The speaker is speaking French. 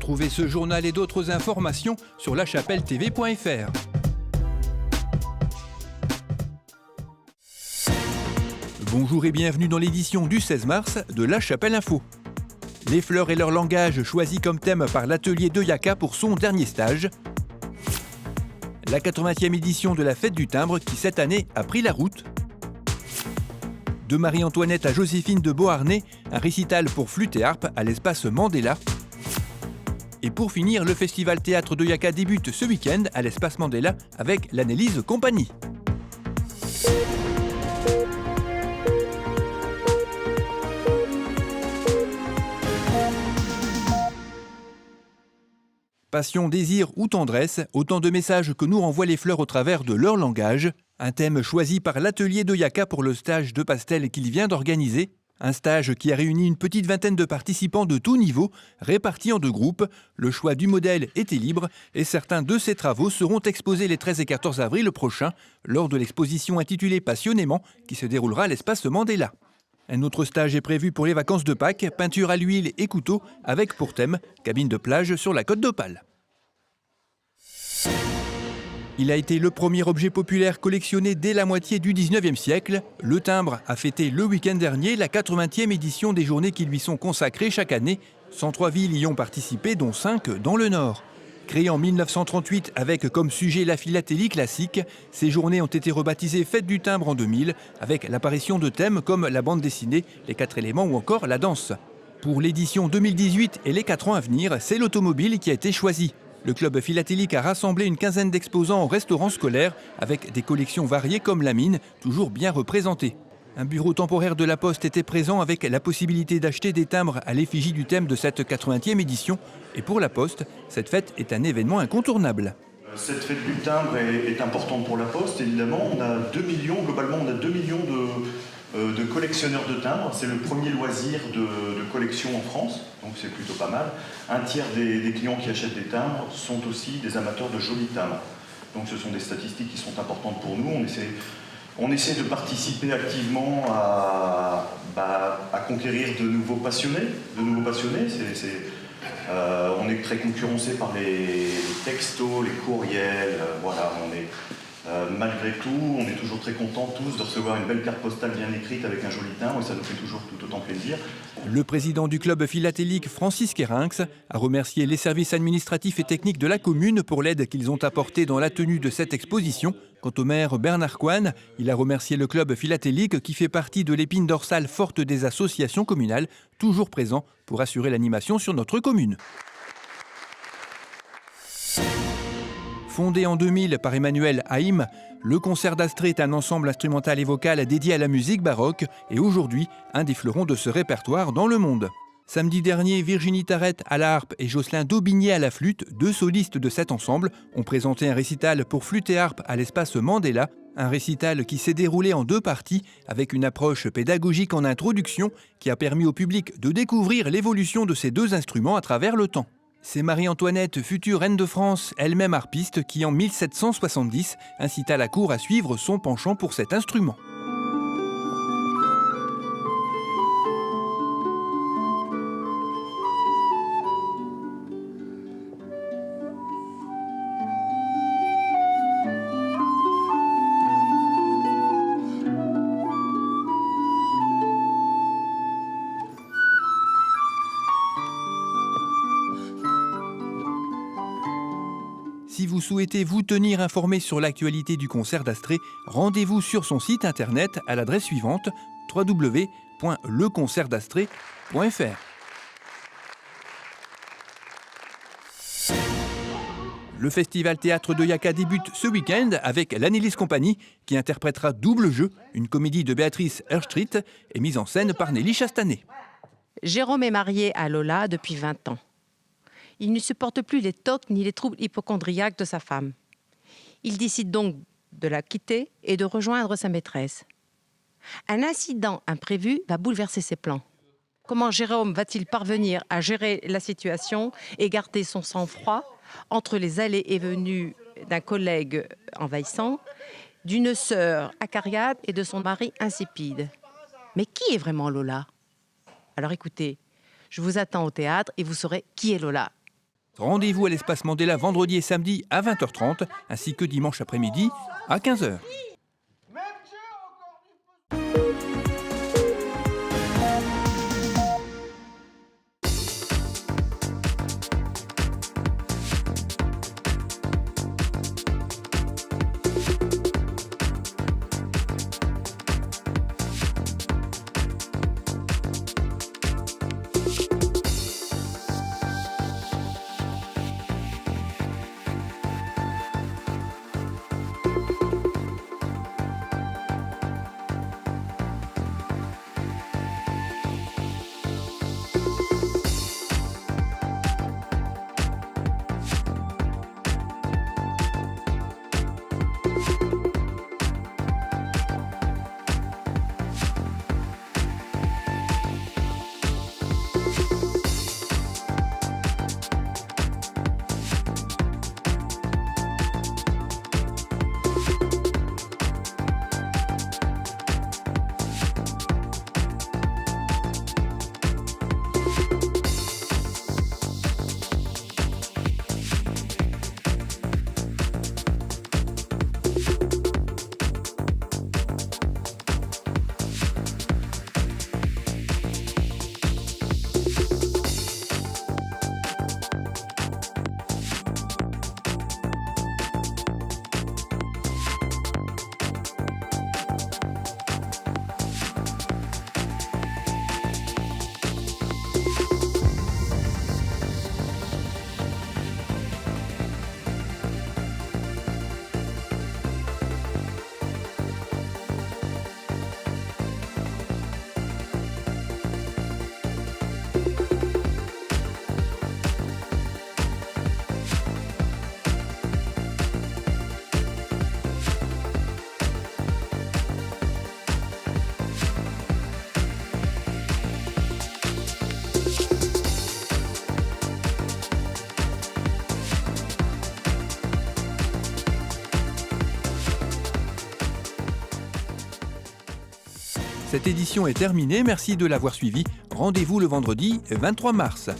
Retrouvez ce journal et d'autres informations sur lachapelle-tv.fr. Bonjour et bienvenue dans l'édition du 16 mars de La Chapelle Info. Les fleurs et leur langage choisis comme thème par l'atelier de Yaka pour son dernier stage. La 80e édition de la Fête du Timbre qui cette année a pris la route. De Marie-Antoinette à Joséphine de Beauharnais, un récital pour flûte et harpe à l'espace Mandela. Et pour finir, le festival théâtre de Yaka débute ce week-end à l'espace Mandela avec l'Annelise Compagnie. Passion, désir ou tendresse, autant de messages que nous renvoient les fleurs au travers de leur langage. Un thème choisi par l'atelier de Yaka pour le stage de pastel qu'il vient d'organiser. Un stage qui a réuni une petite vingtaine de participants de tous niveaux, répartis en deux groupes. Le choix du modèle était libre et certains de ces travaux seront exposés les 13 et 14 avril prochains lors de l'exposition intitulée Passionnément qui se déroulera à l'espace Mandela. Un autre stage est prévu pour les vacances de Pâques, peinture à l'huile et couteau, avec pour thème cabine de plage sur la côte d'Opale. Il a été le premier objet populaire collectionné dès la moitié du 19e siècle. Le timbre a fêté le week-end dernier la 80e édition des journées qui lui sont consacrées chaque année. 103 villes y ont participé, dont 5 dans le Nord. Créé en 1938 avec comme sujet la philatélie classique, ces journées ont été rebaptisées Fête du Timbre en 2000 avec l'apparition de thèmes comme la bande dessinée, les 4 éléments ou encore la danse. Pour l'édition 2018 et les 4 ans à venir, c'est l'automobile qui a été choisi. Le club philatélique a rassemblé une quinzaine d'exposants au restaurant scolaire avec des collections variées comme la mine, toujours bien représentée. Un bureau temporaire de la Poste était présent avec la possibilité d'acheter des timbres à l'effigie du thème de cette 80e édition. Et pour la Poste, cette fête est un événement incontournable. Cette fête du timbre est importante pour la Poste, évidemment. On a 2 millions, globalement, on a 2 millions de collectionneurs de timbres. C'est le premier loisir de collection en France, donc c'est plutôt pas mal. Un tiers des clients qui achètent des timbres sont aussi des amateurs de jolis timbres. Donc ce sont des statistiques qui sont importantes pour nous. On essaie de participer activement à conquérir de nouveaux passionnés. On est très concurrencé par les textos, les courriels. Malgré tout, on est toujours très contents tous de recevoir une belle carte postale bien écrite avec un joli timbre et ça nous fait toujours tout autant plaisir. Le président du club philatélique, Francis Kérinx, a remercié les services administratifs et techniques de la commune pour l'aide qu'ils ont apportée dans la tenue de cette exposition. Quant au maire Bernard Coine, il a remercié le club philatélique qui fait partie de l'épine dorsale forte des associations communales, toujours présent pour assurer l'animation sur notre commune. Fondé en 2000 par Emmanuel Haïm, le Concert d'Astrée est un ensemble instrumental et vocal dédié à la musique baroque et aujourd'hui un des fleurons de ce répertoire dans le monde. Samedi dernier, Virginie Tarrette à la harpe et Jocelyn Daubigné à la flûte, deux solistes de cet ensemble, ont présenté un récital pour flûte et harpe à l'espace Mandela, un récital qui s'est déroulé en 2 parties avec une approche pédagogique en introduction qui a permis au public de découvrir l'évolution de ces 2 instruments à travers le temps. C'est Marie-Antoinette, future reine de France, elle-même harpiste, qui en 1770 incita la cour à suivre son penchant pour cet instrument. Si vous souhaitez vous tenir informé sur l'actualité du concert d'Astrée, rendez-vous sur son site internet à l'adresse suivante www.leconcertdastrée.fr. Le festival théâtre de Yaka débute ce week-end avec l'Annelise Compagnie qui interprétera Double jeu, une comédie de Béatrice Erstrit et mise en scène par Nelly Chastanet. Jérôme est marié à Lola depuis 20 ans. Il ne supporte plus les tocs ni les troubles hypocondriaques de sa femme. Il décide donc de la quitter et de rejoindre sa maîtresse. Un incident imprévu va bouleverser ses plans. Comment Jérôme va-t-il parvenir à gérer la situation et garder son sang-froid entre les allées et venues d'un collègue envahissant, d'une sœur acariâtre et de son mari insipide? Mais qui est vraiment Lola? Alors écoutez, je vous attends au théâtre et vous saurez qui est Lola. Rendez-vous à l'espace Mandela vendredi et samedi à 20h30, ainsi que dimanche après-midi à 15h. Cette édition est terminée, merci de l'avoir suivi. Rendez-vous le vendredi 23 mars.